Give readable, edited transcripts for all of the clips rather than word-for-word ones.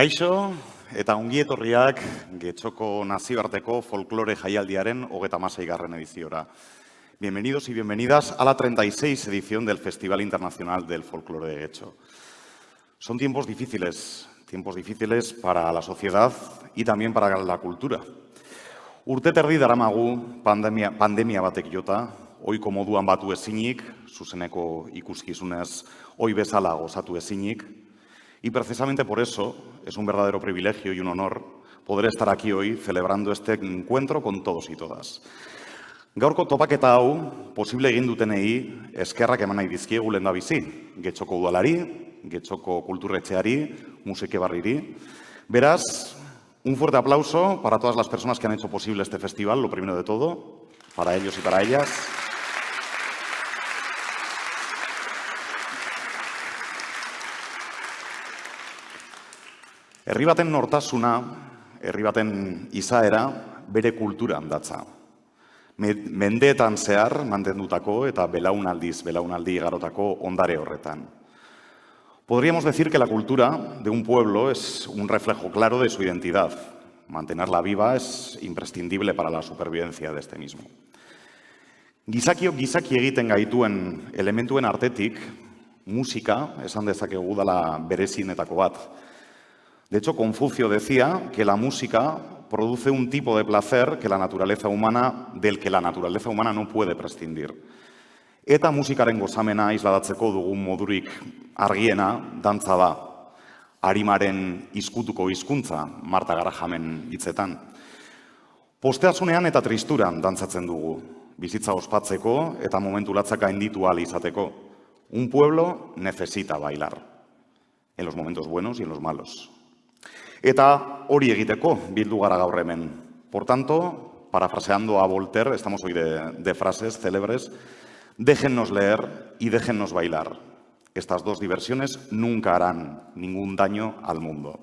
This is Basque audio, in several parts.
Kaixo eta ongi etorriak Getxoko nazioarteko folklore jaialdiaren 36. ediziora. Bienvenidos y bienvenidas a la 36 edición del Festival Internacional del Folclore de Getxo. Son tiempos difíciles para la sociedad y también para la cultura. Urte terdi daramagu pandemia batek jota, ohiko moduan batu ezinik, zuzeneko ikuskizunez ohi bezala gozatu ezinik, y precisamente por eso es un verdadero privilegio y un honor poder estar aquí hoy celebrando este encuentro con todos y todas. Gaurko topaketa hau posible egin dutenei eskerrak eman nahi dizkiegu lehendabizi, Getxoko udalari, Getxoko kulturretxeari, musikebarriri. Beraz, un fuerte aplauso para todas las personas que han hecho posible este festival, lo primero de todo, para ellos y para ellas. Herri baten nortasuna, herri baten izaera, bere kulturan datza. Mendeetan zehar mantendutako eta belaunaldi igarotako ondare horretan. Podríamos decir que la cultura de un pueblo es un reflejo claro de su identidad. Mantenerla viva es imprescindible para la supervivencia de este mismo. Gizakiok gizaki egiten gaituen elementuen artetik, musika, esan dezakegu dela berezienetako bat. De hecho, Confucio decía que la música produce un tipo de placer del que la naturaleza humana no puede prescindir. Eta musikaren gozamena isladatzeko dugun modurik argiena dantza da. Arimaren izkutuko hizkuntza, Marta Garajamen hitzetan. Posteatzunean eta tristuran dantzatzen dugu, bizitza ospatzeko eta momentu latzak gainditu ahal izateko. Un pueblo necesita bailar, en los momentos buenos y en los malos. Eta hori egiteko bildu gara gaur hemen. Por tanto, parafraseando a Voltaire, estamos hoy de frases célebres, déjennos leer y déjennos bailar. Estas dos diversiones nunca harán ningún daño al mundo.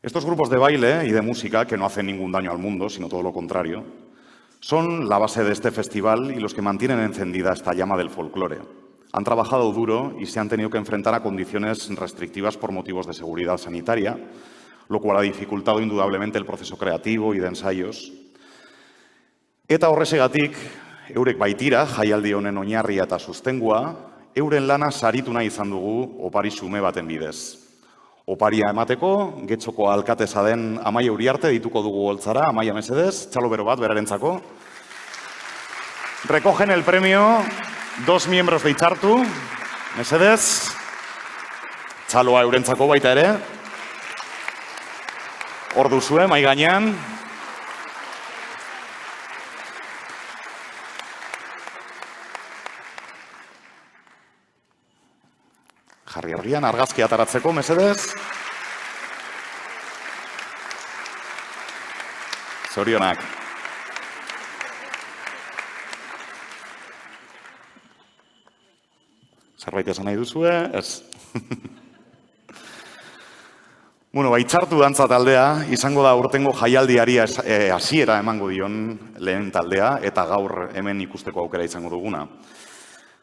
Estos grupos de baile y de música, que no hacen ningún daño al mundo, sino todo lo contrario, son la base de este festival y los que mantienen encendida esta llama del folclore. Han trabajado duro y se han tenido que enfrentar a condiciones restrictivas por motivos de seguridad sanitaria, lo cual ha dificultado indudablemente el proceso creativo y de ensayos. Eta horrexegatik, eurek baitira, jaialdi honen oinarria eta sustengua, euren lana saritu nahi izan dugu opari xume baten bidez. Oparia emateko, Getxoko alkatesa den Amaia Uriarte dituko dugu holtzara. Amaia, mesedez, txalo bero bat berarentzako. Recogen el premio dos miembros de Itzartu, mesedez. Txaloa eurentzako baita ere. Hor duzue, mai gainean. Jarri argian, argazki ataratzeko, mesedez. Zorionak. Zerbait esan nahi duzue, ez. Bueno, Itzartu dantza taldea, izango da urtengo jaialdiari hasiera emango dion lehen taldea, eta gaur hemen ikusteko aukera izango duguna.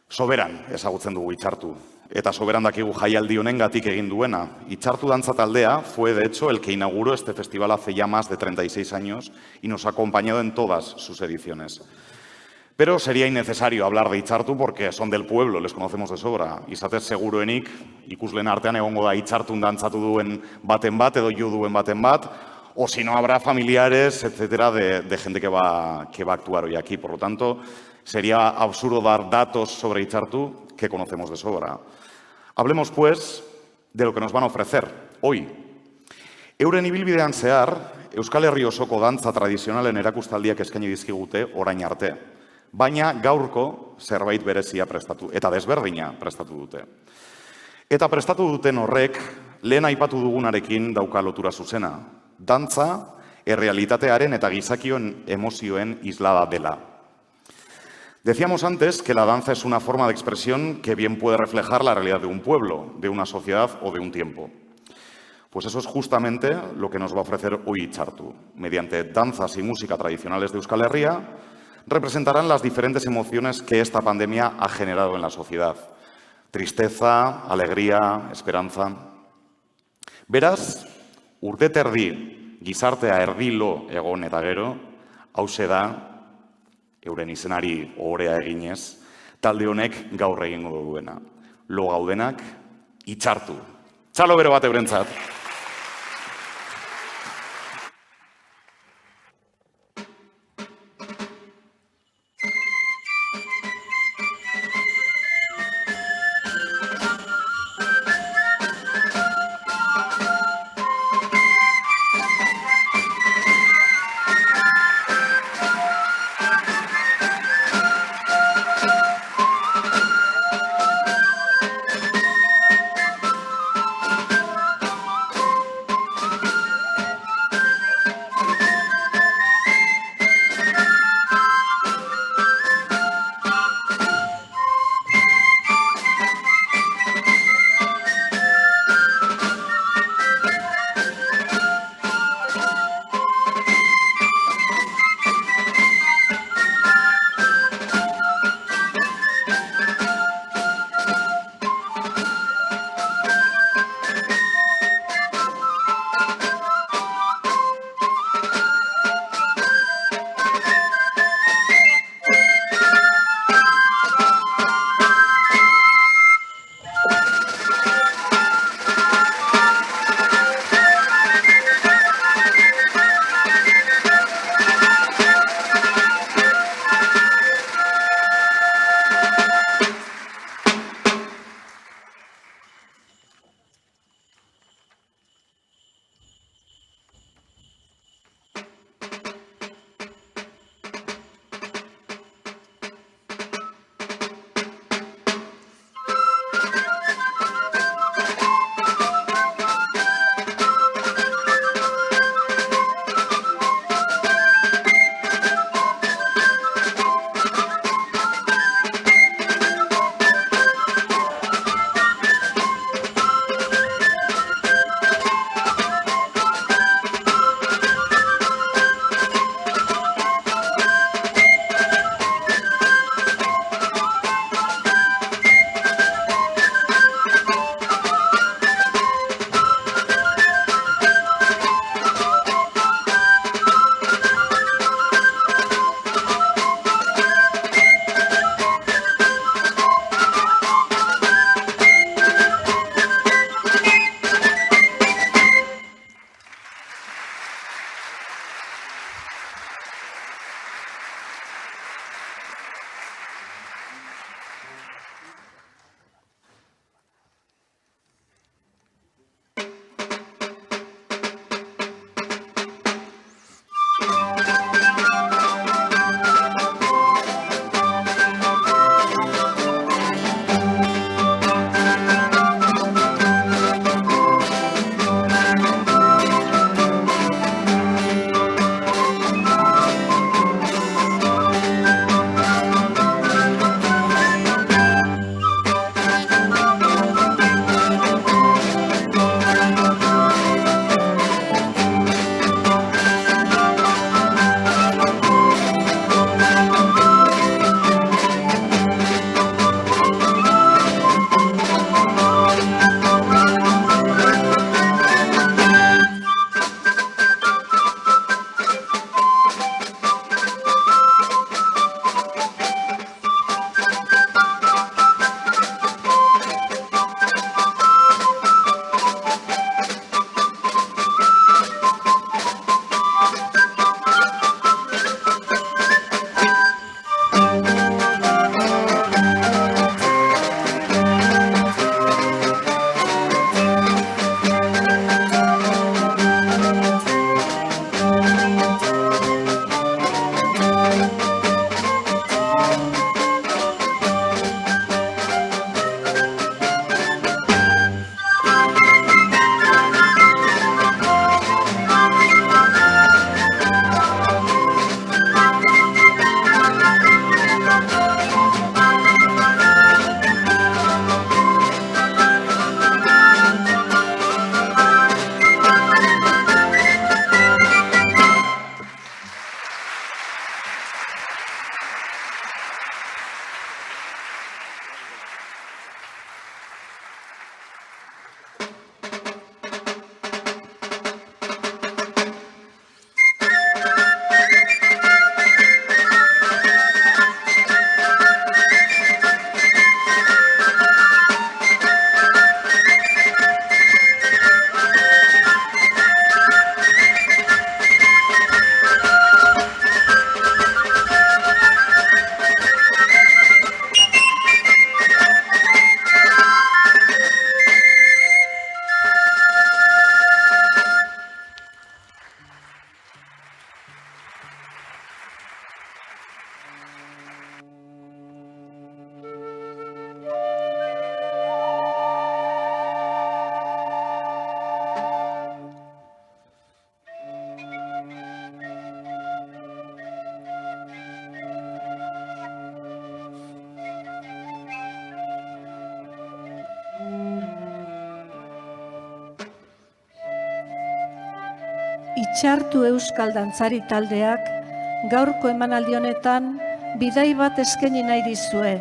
Soberan ezagutzen dugu Itzartu, eta soberan dakigu jaialdi honengatik egin duena. Itzartu dantza taldea fue, de hecho, el que inauguró este festival hace ya más de 36 años y nos ha acompañado en todas sus ediciones. Pero sería innecesario hablar de Itzartu porque son del pueblo, les conocemos de sobra. Izatez seguruenik, ikusleen artean egongo da Itzartun dantzatu duen baten bat, edo jo duen baten bat, o si no habrá familiares, etcétera, de gente que va a actuar hoy aquí. Por lo tanto, sería absurdo dar datos sobre Itzartu que conocemos de sobra. Hablemos, pues, de lo que nos van a ofrecer hoy. Euren ibilbidean zehar, Euskal Herri osoko dantza tradizionalen erakustaldiak eskaini dizkigute orain arte. Baina gaurko zerbait berezia prestatu, eta desberdina prestatu dute. Eta prestatu duten horrek, lehen aipatu dugunarekin dauka lotura zuzena. Dantza, errealitatearen eta gizakion emozioen islada dela. Decíamos antes que la danza es una forma de expresión que bien puede reflejar la realidad de un pueblo, de una sociedad o de un tiempo. Pues eso es justamente lo que nos va a ofrecer hoy Itzartu. Mediante danzas y música tradicionales de Euskal Herria, representarán las diferentes emociones que esta pandemia ha generado en la sociedad. Tristeza, alegría, esperanza. Beraz, urteterdi gizartea erdilo egon eta gero, hause da, euren izenari ohorea eginez, talde honek gaur egingo duena. Lo gaudenak, itxartu. Txalo bero bat eurentzat. Itxartu Euskal Dantzari taldeak gaurko emanaldi honetan bidai bat eskaini nahi dizue.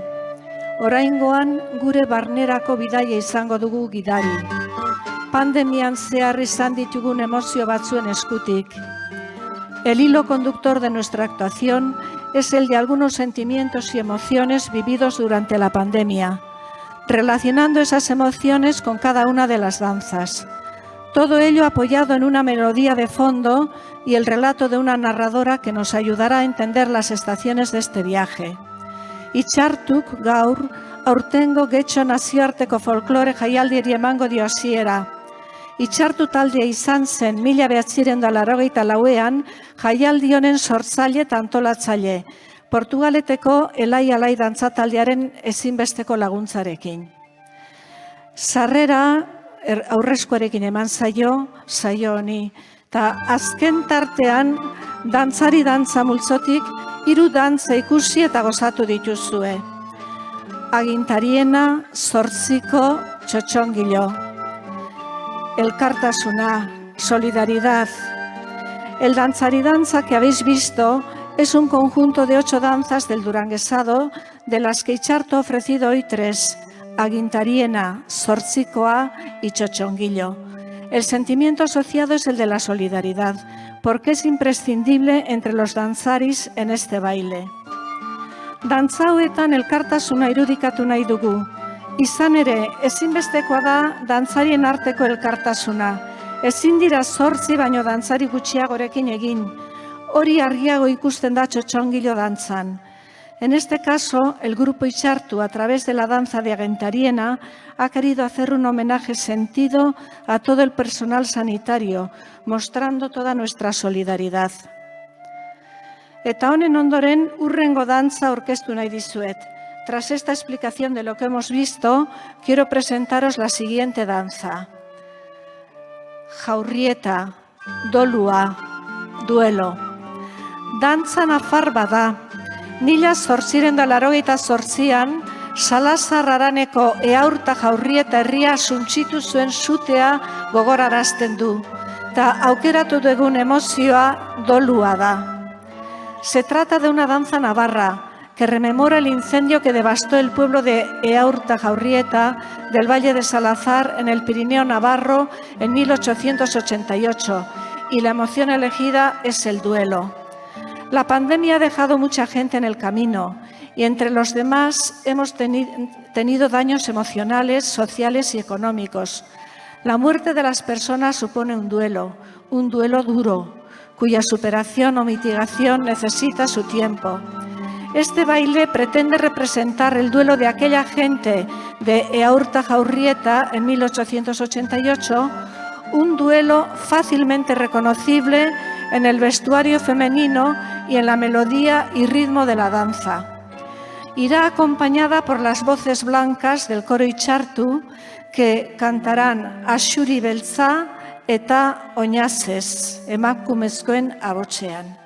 Oraingoan gure barnerako bidaia izango dugu gidari. Pandemian zehar izan ditugun emozio batzuen eskutik. El hilo conductor de nuestra actuación es el de algunos sentimientos y emociones vividos durante la pandemia, relacionando esas emociones con cada una de las danzas. Todo ello apoyado en una melodía de fondo y el relato de una narradora que nos ayudará a entender las estaciones de este viaje. Itxartuk gaur, aurtengo Getxo nazioarteko folklore jaialdiari emango dio hasiera. Itxartu taldea izan zen 1984ean jaialdi honen sortzaile eta antolatzaile, Portugaleteko elai dantza taldearen ezinbesteko laguntzarekin. Sarrera aurrezkoarekin eman saio honi, eta azken tartean dantzari dantza multzotik 3 dantza ikusi eta gozatu dituzue. Agintariena, Zortziko, Txotxongilo. Elkartasuna, solidaridad. El dantzari danza que habéis visto es un conjunto de 8 danzas del duranguesado, de las que Itxartu ha ofrecido hoy 3, Agintariena, Zortzikoa y Txotxongilo. El sentimiento asociado es el de la solidaridad, porque es imprescindible entre los danzaris en este baile. Dantzauetan elkartasuna irudikatu nahi dugu. Izan ere, ezinbestekoa da dantzarien arteko elkartasuna. Ezin dira 8 baino dantzari gutxiagorekin egin. Hori argiago ikusten da Txotxongilo dantzan. En este caso, el grupo Itxartu, a través de la danza de Agintariena, ha querido hacer un homenaje sentido a todo el personal sanitario, mostrando toda nuestra solidaridad. Eta honen ondoren, hurrengo dantza aurkeztu nahi dizuet. Tras esta explicación de lo que hemos visto, quiero presentaros la siguiente danza. Jaurrieta, dolua, duelo. Dantza nafar bada. 1988an, Salazar Araneko Eaurta Jaurrieta herria suntsitu zuen sutea gogorarazten du, eta aukeratu dugun emozioa dolua da. Se trata de una danza navarra que rememora el incendio que devastó el pueblo de Eaurta Jaurrieta del Valle de Salazar en el Pirineo Navarro en 1888, y la emoción elegida es el duelo. La pandemia ha dejado mucha gente en el camino y entre los demás hemos tenido daños emocionales, sociales y económicos. La muerte de las personas supone un duelo duro, cuya superación o mitigación necesita su tiempo. Este baile pretende representar el duelo de aquella gente de Eaurta Jaurrieta en 1888, un duelo fácilmente reconocible en el vestuario femenino y en la melodía y ritmo de la danza. Irá acompañada por las voces blancas del coro Itxartu, que cantarán Axuri Beltza eta Oinazez, emakumezkoen ahotsean.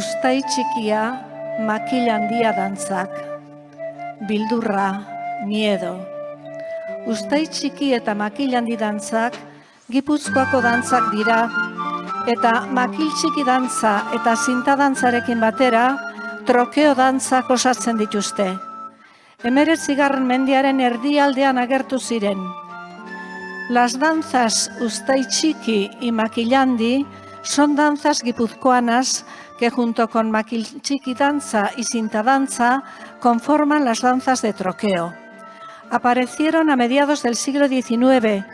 Uztai txikia, makil handia dantzak, bildurra, miedo. Uztai txiki eta makil handi dantzak Gipuzkoako dantzak dira, eta makil txiki dantza eta zinta dantzarekin batera trokeo dantzak osatzen dituzte. 19. mendiaren erdialdean agertu ziren. Las danzas Uztaitxiki y Makillandi son danzas guipuzcoanas que junto con Makiltxiki danza y Sintadanza conforman las danzas de troqueo. Aparecieron a mediados del siglo XIX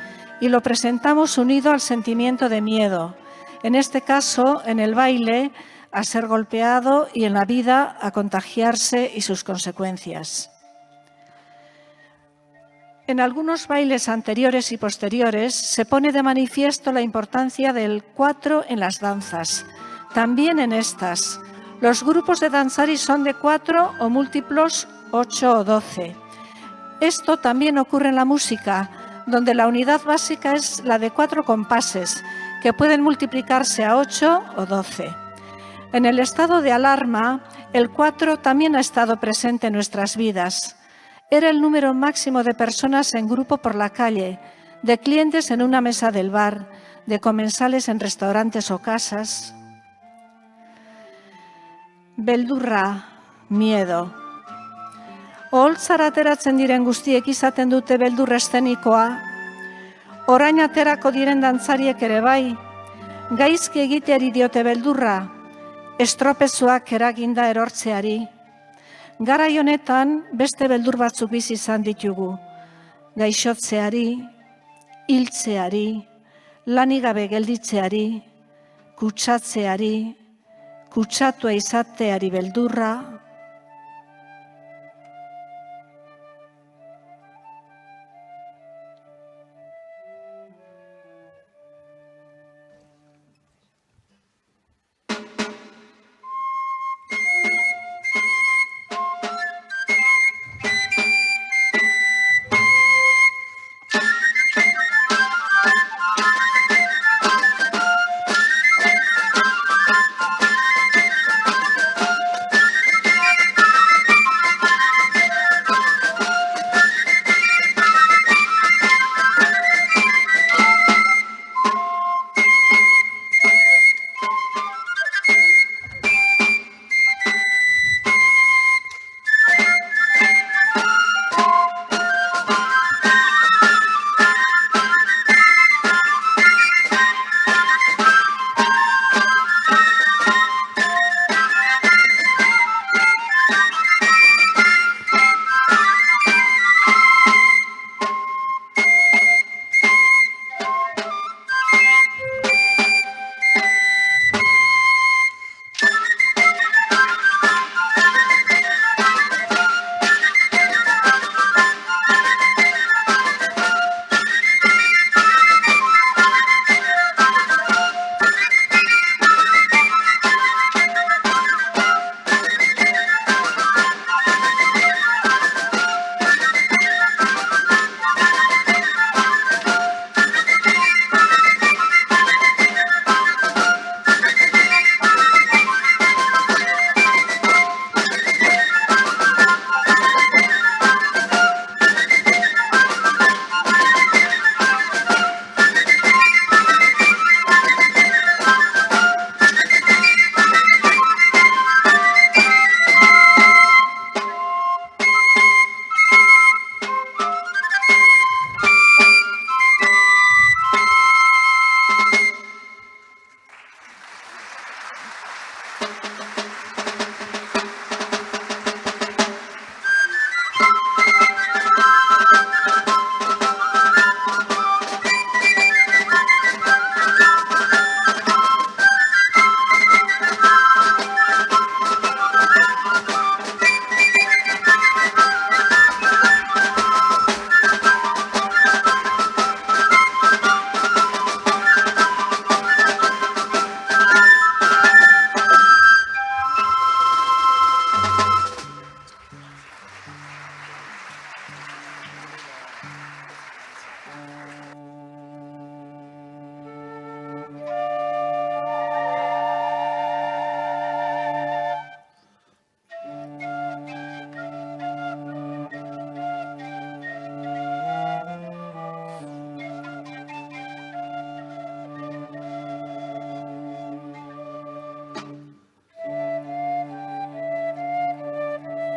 y lo presentamos unido al sentimiento de miedo, en este caso en el baile a ser golpeado y en la vida a contagiarse y sus consecuencias. En algunos bailes anteriores y posteriores se pone de manifiesto la importancia del 4 en las danzas. También en estas, los grupos de danzaris son de 4 o múltiplos 8 o 12. Esto también ocurre en la música, donde la unidad básica es la de 4 compases, que pueden multiplicarse a 8 o 12. En el estado de alarma, el 4 también ha estado presente en nuestras vidas. Era el número máximo de personas en grupo por la calle, de clientes en una mesa del bar, de comensales en restaurantes o casas. Beldurra, miedo. Oholtzara ateratzen diren guztiek izaten dute beldur eszenikoa, orain aterako diren dantzariek ere bai, gaizki egiteari diote beldurra, estropezuak eraginda erortzeari. Garai honetan beste beldur batzuk bizi izan ditugu, gaixotzeari, hiltzeari, lanik gabe gelditzeari, kutsatzeari, kutsatua izateari beldurra.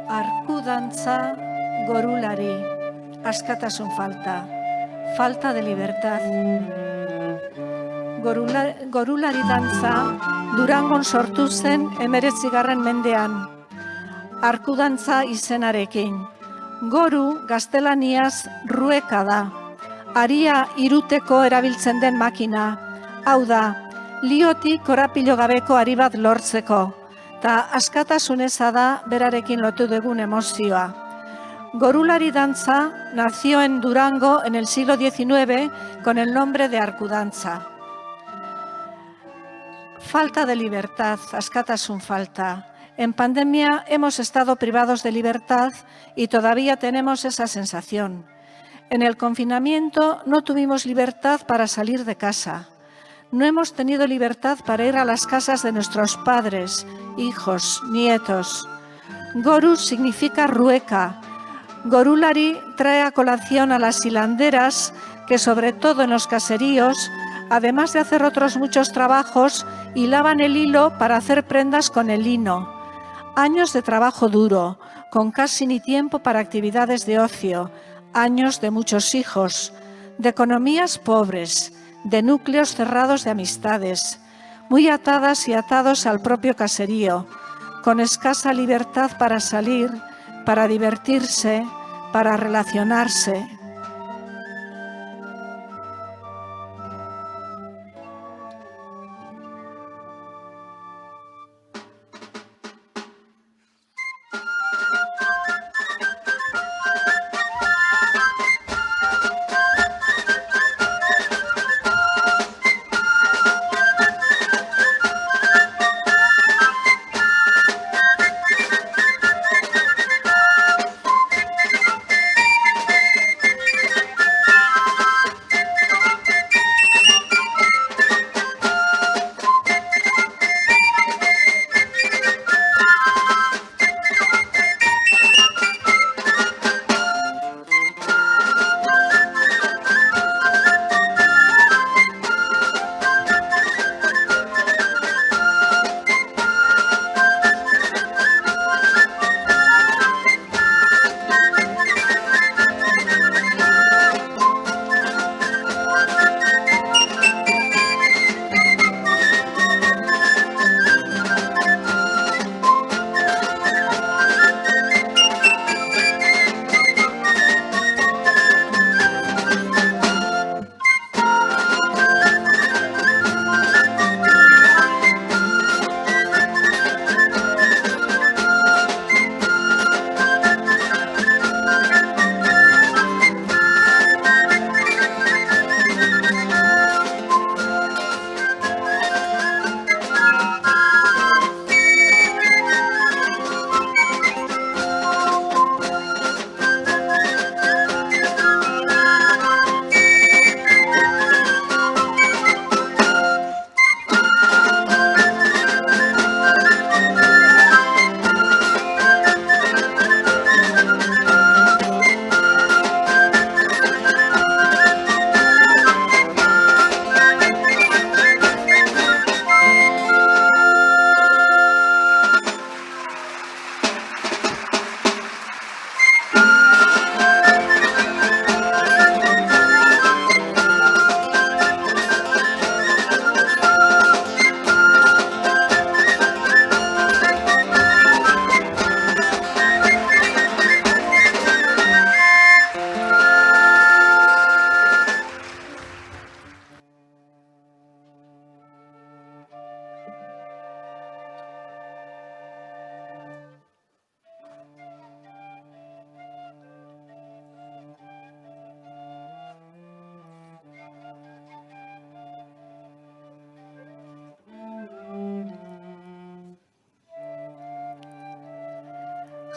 Arkudantza Gorulari, askatasun falta, falta de libertad. Gorulari dantza Durangon sortu zen 19. mendean, arkudantza izenarekin. Goru gaztelaniaz rueka da, aria iruteko erabiltzen den makina, hau da, liotik korapilo gabeko ari bat lortzeko, eta askatasun eza da berarekin lotu dugun emozioa. Gorulari danza nació en Durango en el siglo XIX con el nombre de arkudanza. Falta de libertad, askatasun falta. En pandemia hemos estado privados de libertad y todavía tenemos esa sensación. En el confinamiento no tuvimos libertad para salir de casa. No hemos tenido libertad para ir a las casas de nuestros padres, hijos, nietos. Goru significa rueca. Gorulari trae a colación a las hilanderas que, sobre todo en los caseríos, además de hacer otros muchos trabajos, hilaban el hilo para hacer prendas con el lino. Años de trabajo duro, con casi ni tiempo para actividades de ocio, años de muchos hijos, de economías pobres, de núcleos cerrados de amistades, muy atadas y atados al propio caserío, con escasa libertad para salir, para divertirse, para relacionarse.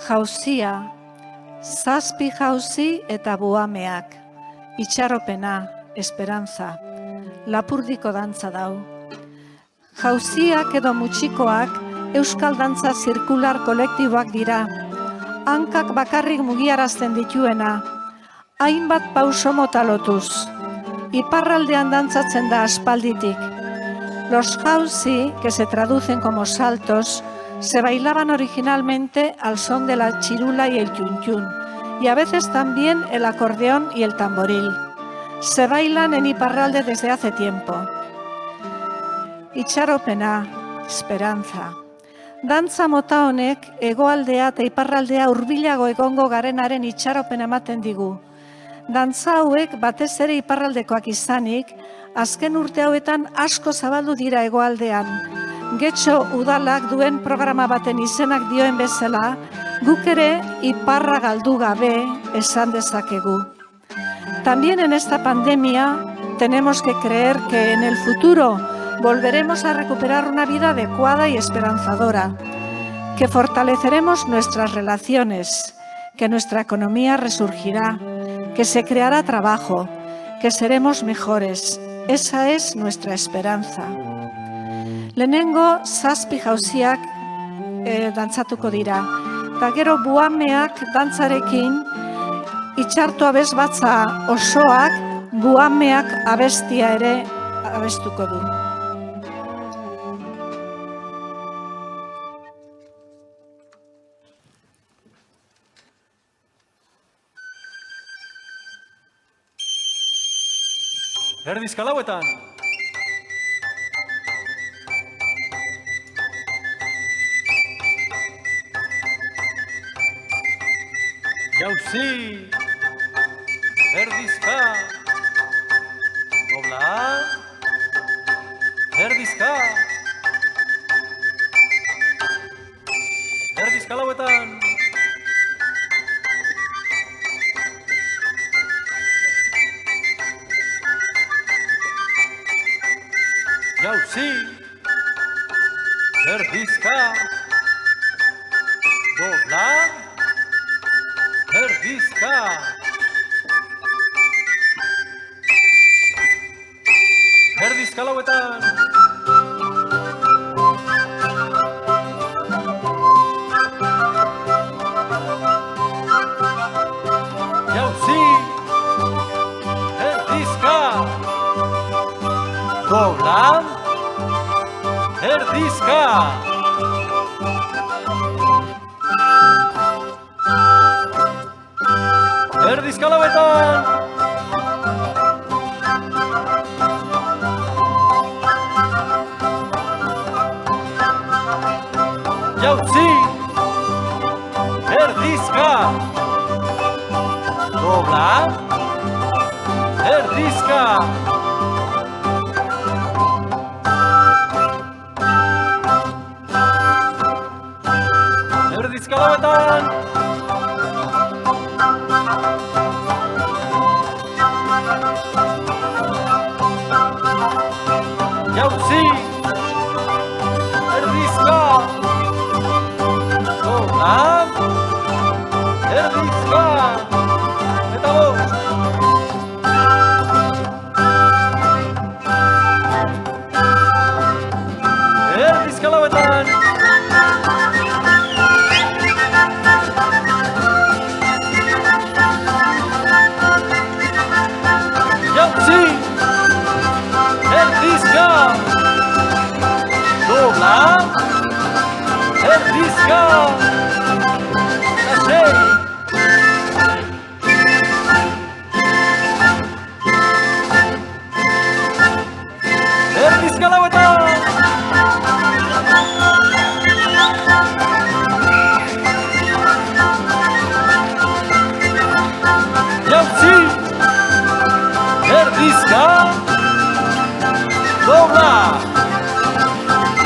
Jauzia, zazpi jauzi eta buameak, itxaropena, esperantza, lapurdiko dantza dau. Jauziak edo mutxikoak euskal dantza zirkular kolektiboak dira, hankak bakarrik mugiarazten dituena, hainbat pauso mota lotuz, iparraldean dantzatzen da aspalditik. Los jauzi, que se traducen como saltos, se bailaban originalmente al son de la chirula y el chun-chun, y a veces también el acordeón y el tamboril. Se bailan en Iparralde desde hace tiempo. Itxaropena, esperanza. Dantza mota honek hegoaldea eta iparraldea hurbilago egongo garenaren itxaropena ematen digu. Dantza hauek batez ere iparraldekoak izanik, azken urte hauetan asko zabaldu dira hegoaldean. Getxo udalak duen programa baten izenak dioen bezala, guk ere iparra galdu gabe esan dezakegu. También en esta pandemia tenemos que creer que en el futuro volveremos a recuperar una vida adecuada y esperanzadora, que fortaleceremos nuestras relaciones, que nuestra economía resurgirá, que se creará trabajo, que seremos mejores. Esa es nuestra esperanza. Lehenengo 7 jauziak dantzatuko dira, eta gero buhameak dantzarekin itxartu abesbatza osoak buhameak abestia ere abestuko du. Erdizka lauetan. Jauzi. Erdizka. Dobla. Erdizka. Erdizka lauetan. Jauzi, erdizka, dobla, erdizka. Erdizka lauetan. Jauzi, erdizka, dobla, erdizka. Erdizka lauetan. Jauzi, erdizka, dobla, erdizka. Erdizka lauetan. Jauzi, erdizka, dobla, erdizka. Eta bost. Erdizka lauetan. Jauzi, erdizka, dobla, erdizka. Eta sei. Erdizka lauetan. Jauzi, erdizka, dobla,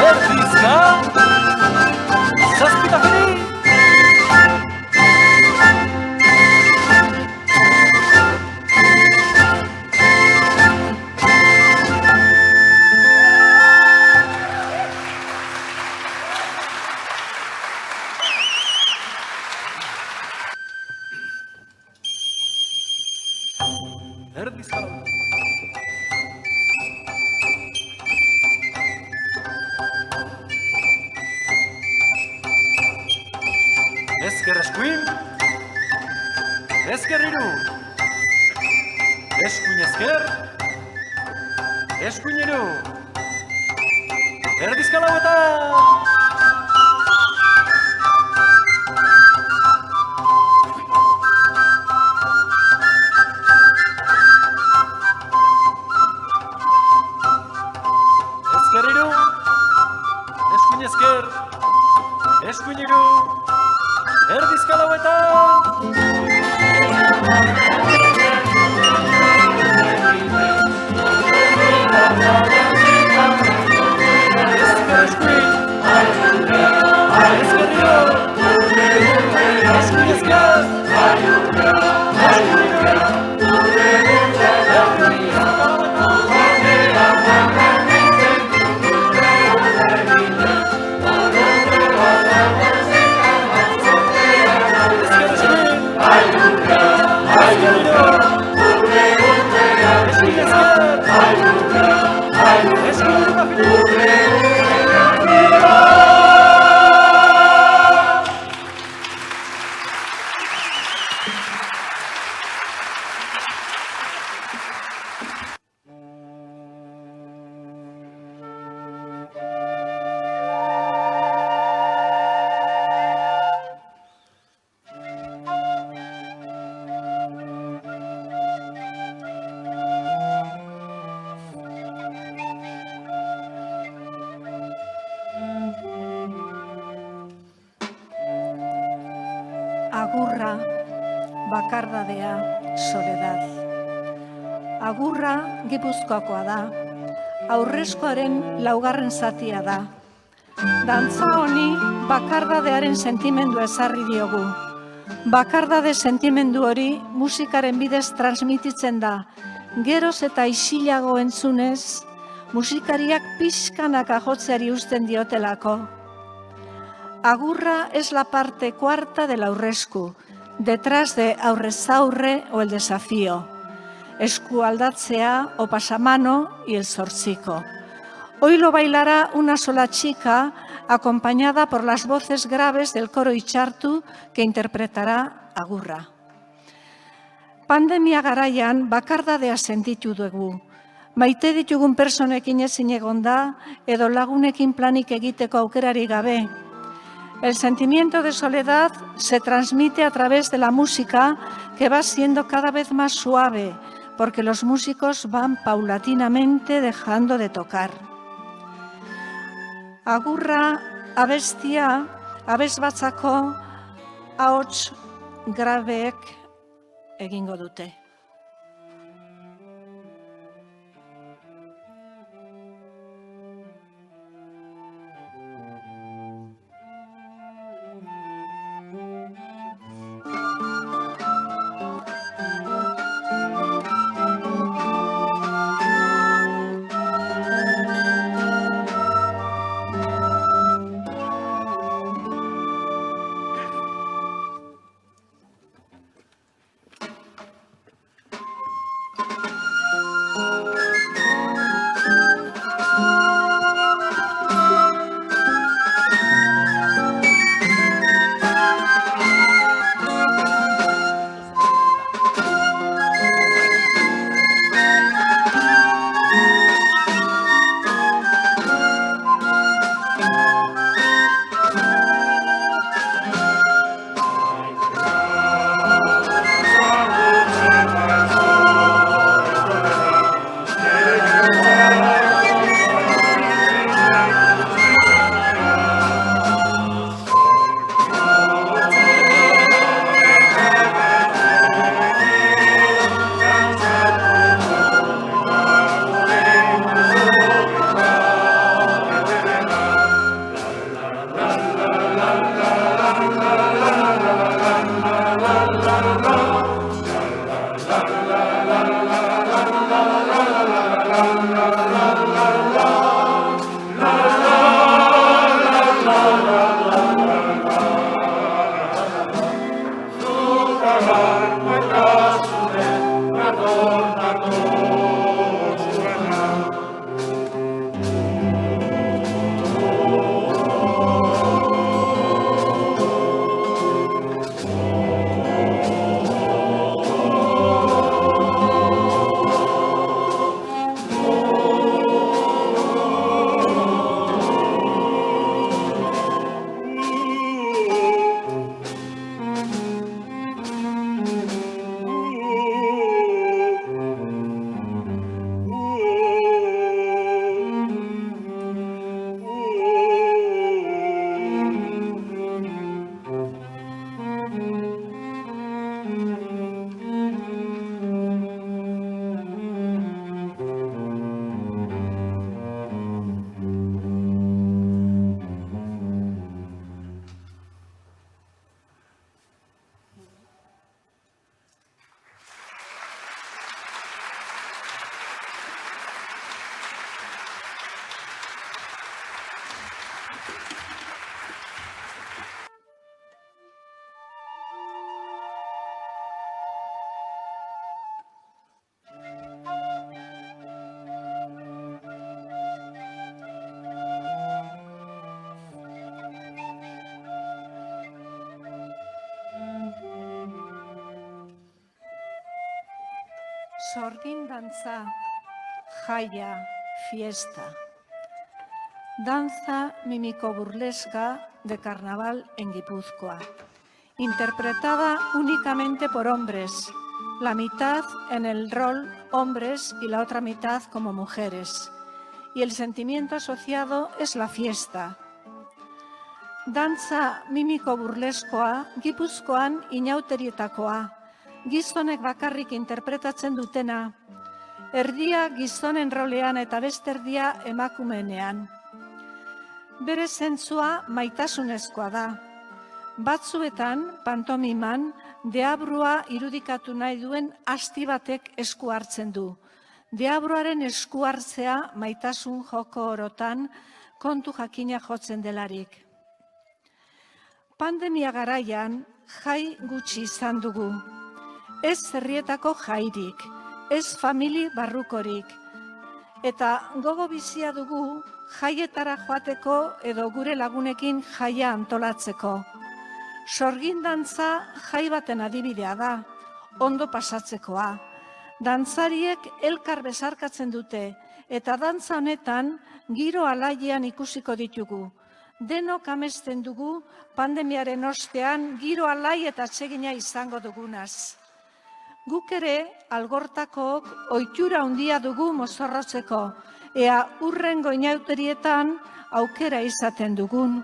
erdizka, zazpita fini. Erdizka lauetan. Ezker eskuin, ezker hiru, eskuin ezker, eskuin hiru, erdizka lauetan. bakardadea, soledad. Agurra Gipuzkoakoa da, aurrezkoaren laugarren zatia da. Dantza honi bakardadearen sentimendu ezarri diogu. Bakardade sentimendu hori musikaren bidez transmititzen da. Geroz eta isilago entzunez, musikariak pixkanaka jotzeari uzten diotelako. Agurra es la parte cuarta del aurresku, detrás de aurrez aurre o el desafío. Eskualdatzea o pasamano y el zortziko. Hoy lo bailará una sola chica, acompañada por las voces graves del coro Itxartu, que interpretará Agurra. Pandemia garaian bakardadea sentitu dugu. Maite ditugun personekin ezin egon da, edo lagunekin planik egiteko aukerari gabe. El sentimiento de soledad se transmite a través de la música, que va siendo cada vez más suave, porque los músicos van paulatinamente dejando de tocar. Agurra abestia, abesbatzako ahots grabeek egingo dute. Sorgin dantza, jaia, fiesta. Danza mímico-burlesca de carnaval en Guipúzcoa, interpretada únicamente por hombres, la mitad en el rol hombres y la otra mitad como mujeres. Y el sentimiento asociado es la fiesta. Dantza mímico-burleskoa Gipuzkoan inauterietakoa, gizonek bakarrik interpretatzen dutena, erdia gizonen rolean eta beste erdia emakumeenean. Bere zentzua maitasunezkoa da. Batzuetan, pantomiman, deabrua irudikatu nahi duen asti batek esku hartzen du. Deabruaren esku hartzea maitasun joko orotan kontu jakina jotzen delarik. Pandemia garaian jai gutxi izan dugu. Ez herrietako jairik, ez famili barrukorik. Eta gogo bizia dugu jaietara joateko edo gure lagunekin jaia antolatzeko. Sorgin dantza jai baten adibidea da, ondo pasatzekoa. Dantzariek elkar besarkatzen dute, eta dantza honetan giro alaian ikusiko ditugu. Denok amesten dugu pandemiaren ostean giro alai eta atsegina izango dugunaz. Guk ere algortakook ohitura handia dugu mozorrotzeko, ea hurrengo inauterietan aukera izaten dugun.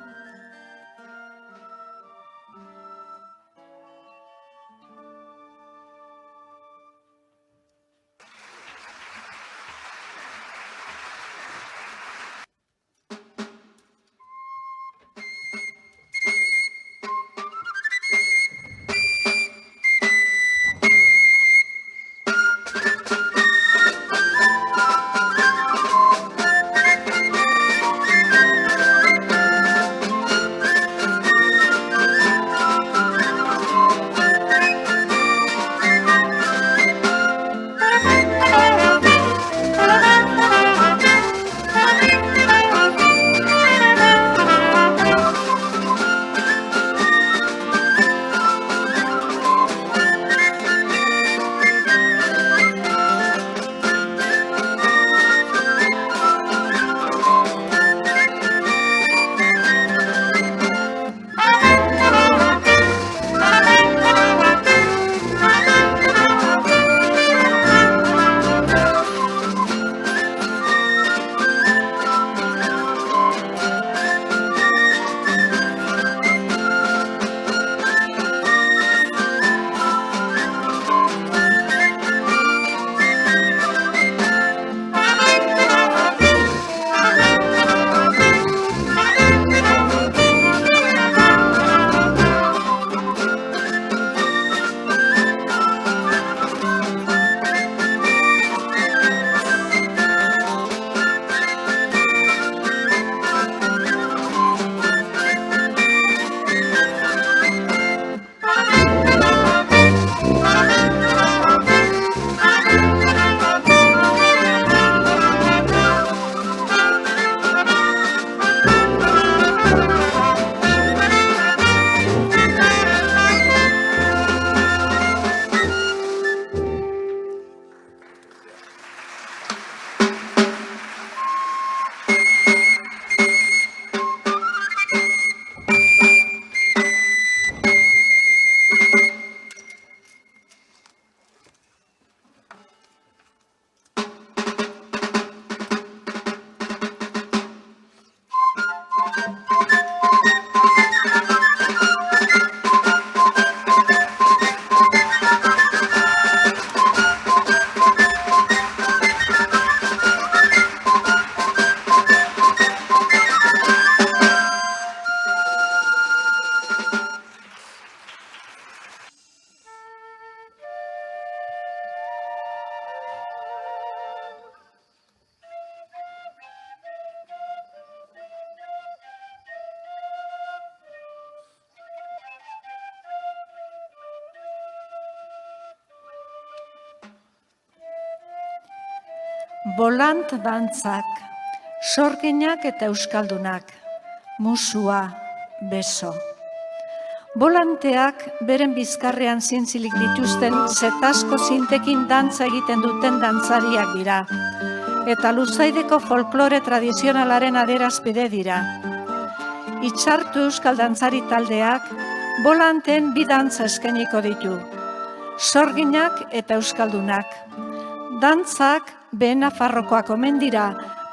Bolant dantzak, sorginak eta euskaldunak, musua, beso. Bolanteak beren bizkarrean zintzilik dituzten zetasko zintekin dantza egiten duten dantzariak dira, eta luzaideko folklore tradizionalaren adierazpide dira. Itxartu euskal dantzari taldeak bolanten bi dantza eskainiko ditu, sorginak eta euskaldunak. Dantzak behen Nafarrokoak omen dira,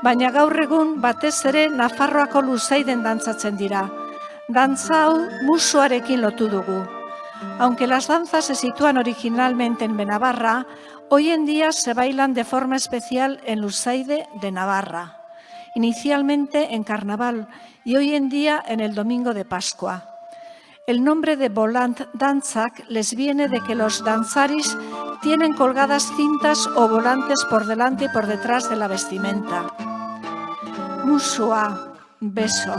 baina gaur egun batez ere Nafarroako luzaiden dantzatzen dira. Dantza hau musuarekin lotu dugu. Aunque las danzas se sitúan originalmente en Benabarra, hoy en día se bailan de forma especial en Lusaide de Navarra, inicialmente en Carnaval y hoy en día en el Domingo de Pascua. El nombre de volant dantzak les viene de que los danzaris tienen colgadas cintas o volantes por delante y por detrás de la vestimenta. Musua, beso.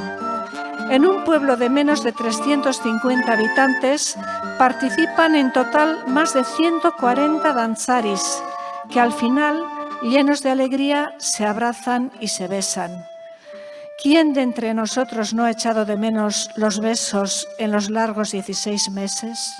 En un pueblo de menos de 350 habitantes participan en total más de 140 danzaris, que al final, llenos de alegría, se abrazan y se besan. ¿Quién de entre nosotros no ha echado de menos los besos en los largos 16 meses?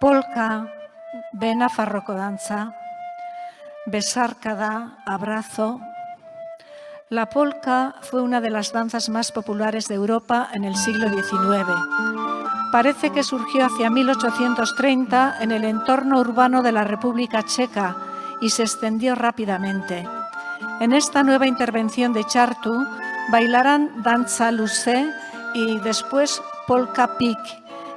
Polka, Nafarroko dantza, besárkada, abrazo. La polka fue una de las danzas más populares de Europa en el siglo XIX. Parece que surgió hacia 1830 en el entorno urbano de la República Checa y se extendió rápidamente. En esta nueva intervención de Txartu bailarán danza luze y después polka pik,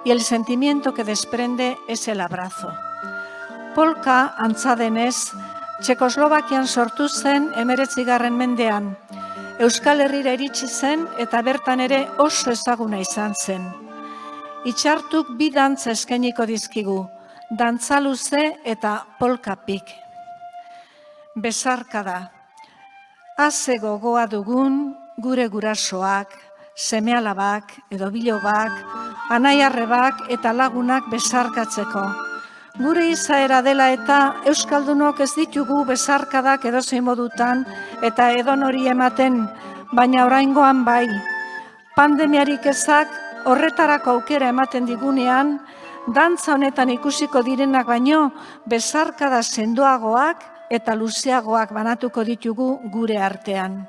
y el sentimiento que desprende es el abrazo. Polka, antza denez, Txekoslovakian sortu zen 19. mendean. Euskal Herrira iritsi zen eta bertan ere oso ezaguna izan zen. Txartuk bi dantza eskainiko dizkigu, dantza luze eta polka pik. Besarkada. Haze gogoa dugun gure gurasoak, seme-alabak edo bilobak, anai-arrebak eta lagunak besarkatzeko. Gure izaera dela eta euskaldunok ez ditugu besarkadak edozein modutan eta edonori ematen, baina oraingoan bai. Pandemiarik ezak horretarako aukera ematen digunean, dantza honetan ikusiko direnak baino besarkada sendoagoak eta luzeagoak banatuko ditugu gure artean.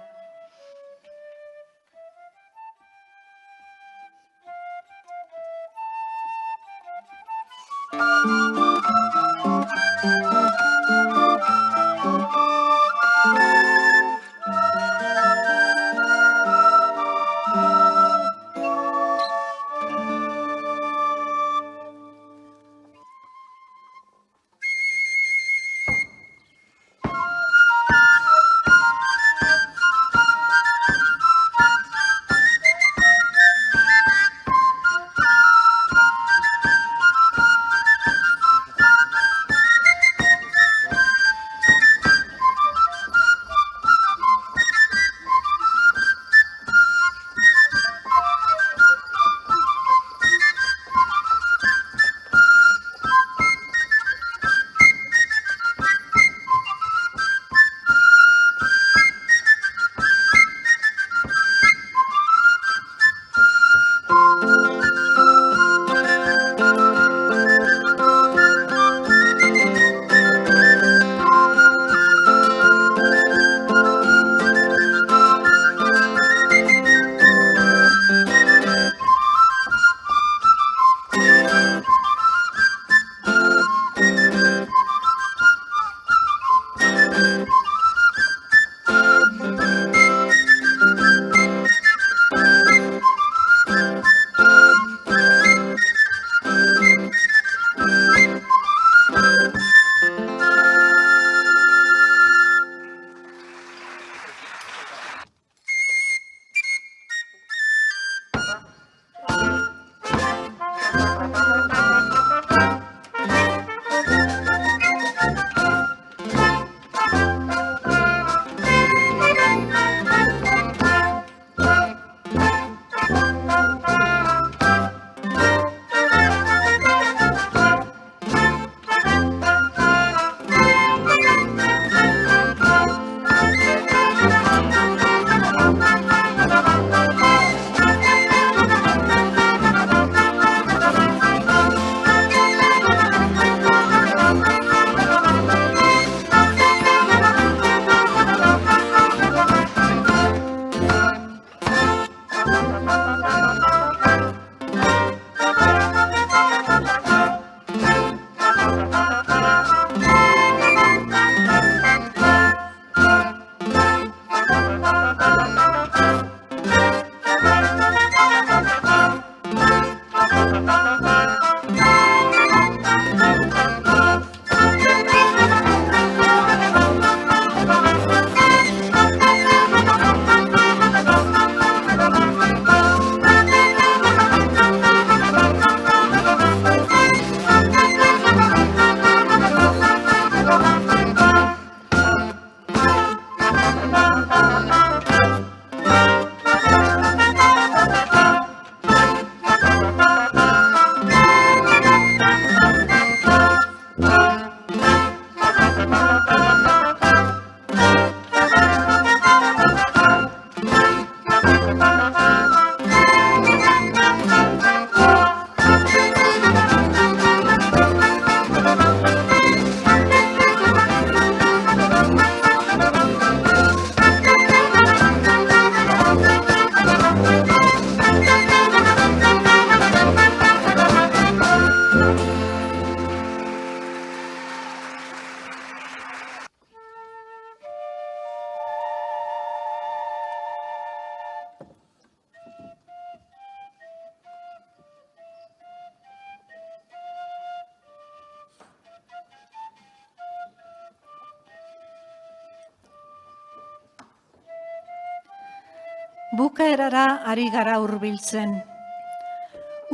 Bukaerara ari gara hurbiltzen.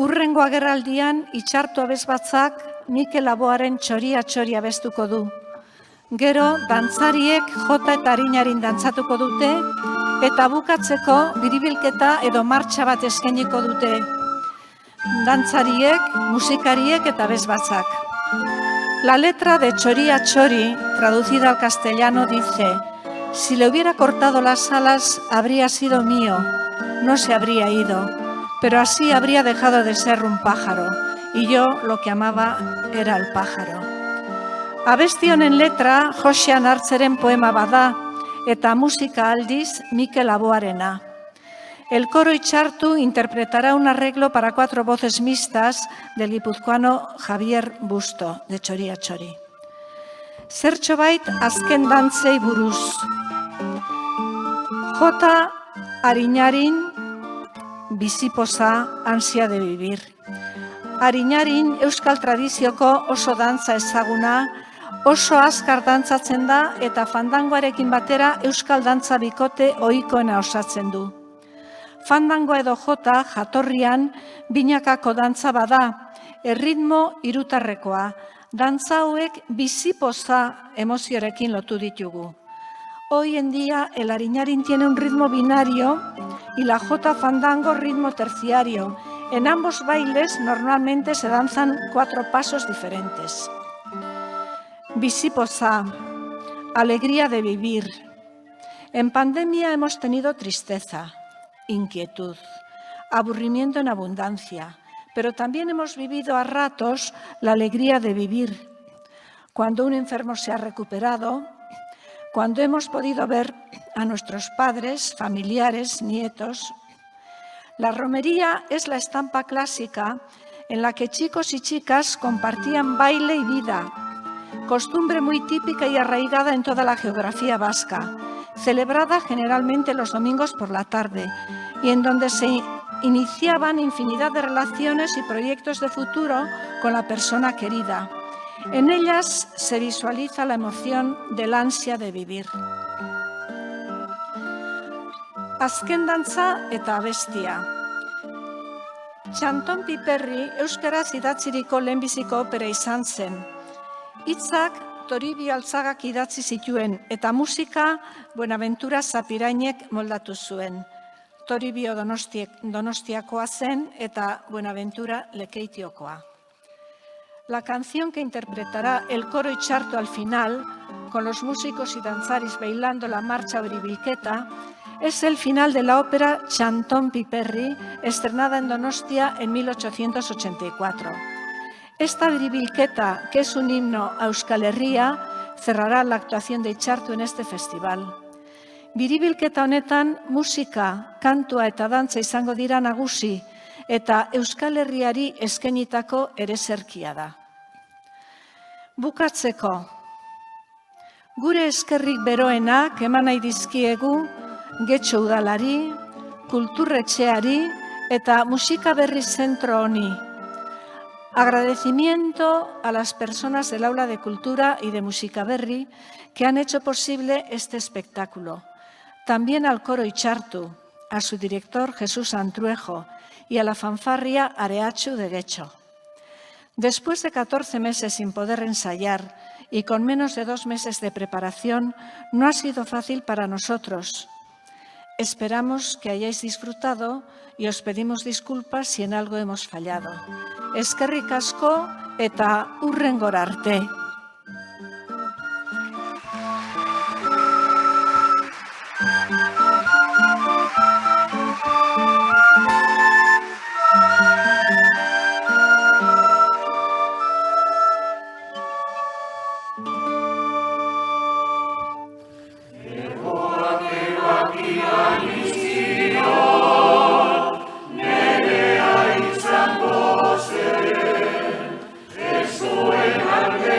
Hurrengo agerraldian Itxartu abesbatzak Mikel Laboaren Txoria abestuko du. Gero, dantzariek jota eta arinarin dantzatuko dute, eta bukatzeko biribilketa edo martxa bat eskainiko dute. Dantzariek, musikariek eta abesbatzak. La letra de Txoria, traducida al castellano, dice: si le hubiera cortado las alas, habría sido mío, no se habría ido, pero así habría dejado de ser un pájaro, y yo lo que amaba era el pájaro. Abesti honen letra Josean Hartzeren poema bada, eta musika aldiz Mikel Laboarena. El coro Itxartu interpretará un arreglo para 4 voces mixtas del guipuzcoano Javier Busto, de Txoria. Zertxobait azken dantzei buruz. Jota arinarin, bizipoza, ansia de vivir. Arinarin euskal tradizioko oso dantza ezaguna, oso azkar dantzatzen da eta fandangoarekin batera euskal dantza bikote ohikoena osatzen du. Fandangoa edo jota jatorrian binakako dantza bada, erritmo hirutarrekoa. Dantza hauek bizipoza emoziorekin lotu ditugu. Hoy en día el arinarin tiene un ritmo binario y la jota fandango ritmo terciario. En ambos bailes normalmente se danzan 4 pasos diferentes. Bizipoza, alegría de vivir. En pandemia hemos tenido tristeza, inquietud, aburrimiento en abundancia, pero también hemos vivido a ratos la alegría de vivir. Cuando un enfermo se ha recuperado, cuando hemos podido ver a nuestros padres, familiares, nietos. La romería es la estampa clásica en la que chicos y chicas compartían baile y vida, costumbre muy típica y arraigada en toda la geografía vasca, celebrada generalmente los domingos por la tarde y en donde se iniciaban infinidad de relaciones y proyectos de futuro con la persona querida. En ellas se visualiza la emoción del ansia de vivir. Azken dantza eta abestia. Txanton Piperri euskaraz idatziriko lehenbiziko opera izan zen. Hitzak Toribio Altzagak idatzi zituen eta musika Buenaventura Zapirainek moldatu zuen. Toribio Donostiakoa zen eta Buenaventura Lekeitiokoa. La canción que interpretará el coro Itxartu al final, con los músicos y danzaris bailando la marcha biribilketa, es el final de la ópera Txanton Piperri, estrenada en Donostia en 1884. Esta biribilketa, que es un himno a Euskal Herria, cerrará la actuación de Itxartu en este festival. Biribilketa honetan musika, kantua eta dantza izango dira nagusi, eta Euskal Herriari eskainitako ereserkia da. Bukatzeko, gure eskerrik beroenak eman nahi dizkiegu Getxo udalari, kulturretxeari eta musika berri zentro honi. Agradecimiento a las personas del Aula de Cultura y de Música Berri que han hecho posible este espectáculo. También al coro Itxartu, a su director Jesús Antruejo y a la fanfarria Areatxu de Getxo. Después de 14 meses sin poder ensayar y con menos de 2 meses de preparación, no ha sido fácil para nosotros. Esperamos que hayáis disfrutado y os pedimos disculpas si en algo hemos fallado. Eskerrik asko eta hurrengora arte. Nerea izango zen, ez zuen alde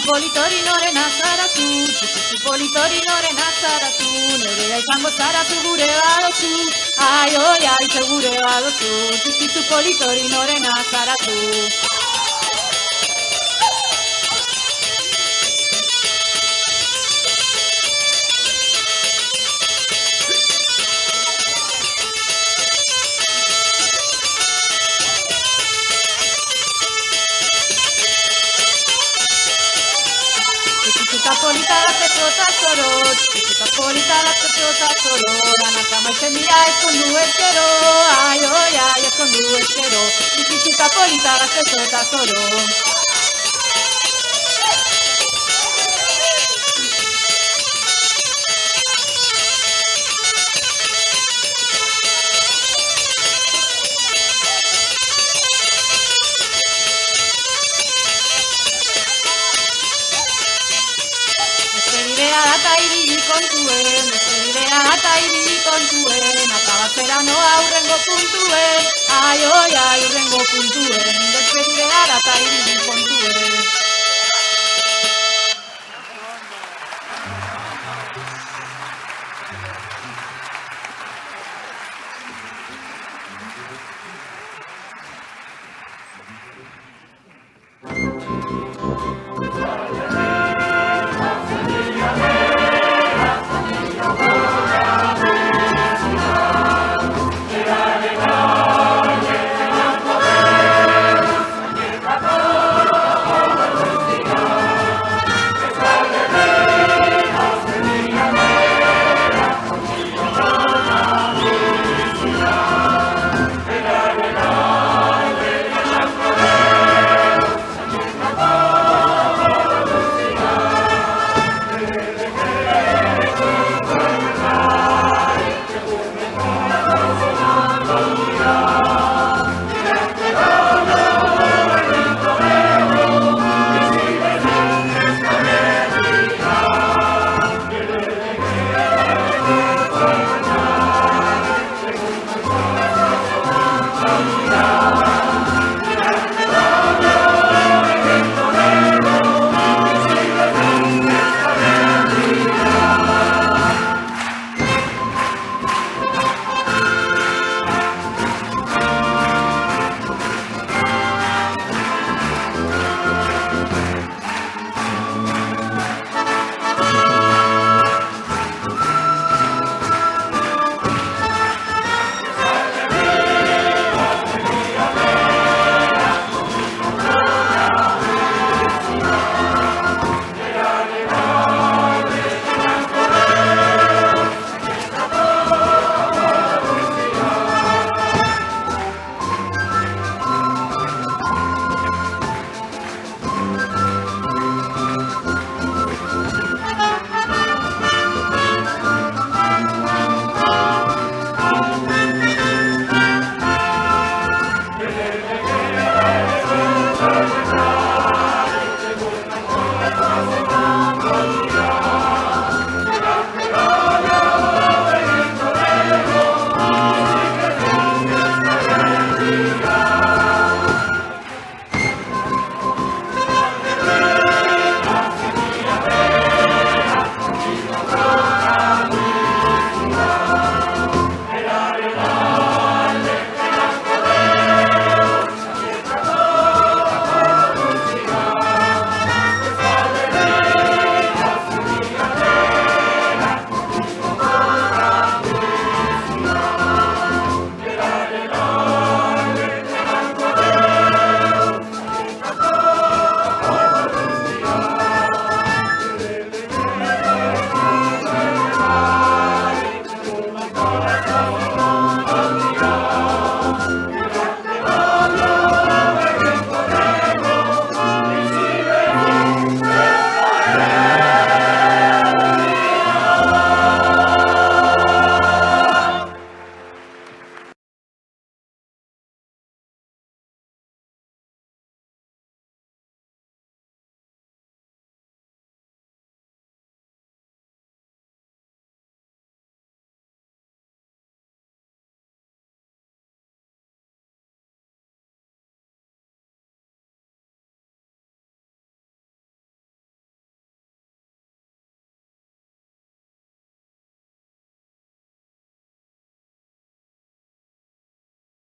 politorinoren azaratu, txikitzu politorinoren azaratu, nerea izango zaratu gure badozu, ai, oi, ai, segure badozu, txikitzu politorinoren azaratu. Polita gaztetxo eta zoro, txikita polita gaztetxo eta zoro, danaka maitzen dira ezkondu ezkero, ai, oi, ai, ezkondu ezkero, txikita polita gaztetxo eta zoro. Eta ibili kontuen, akabatzera noa hurrengo puntuen, ai, oi, ai, hurrengo puntuen, despedidea eta ibili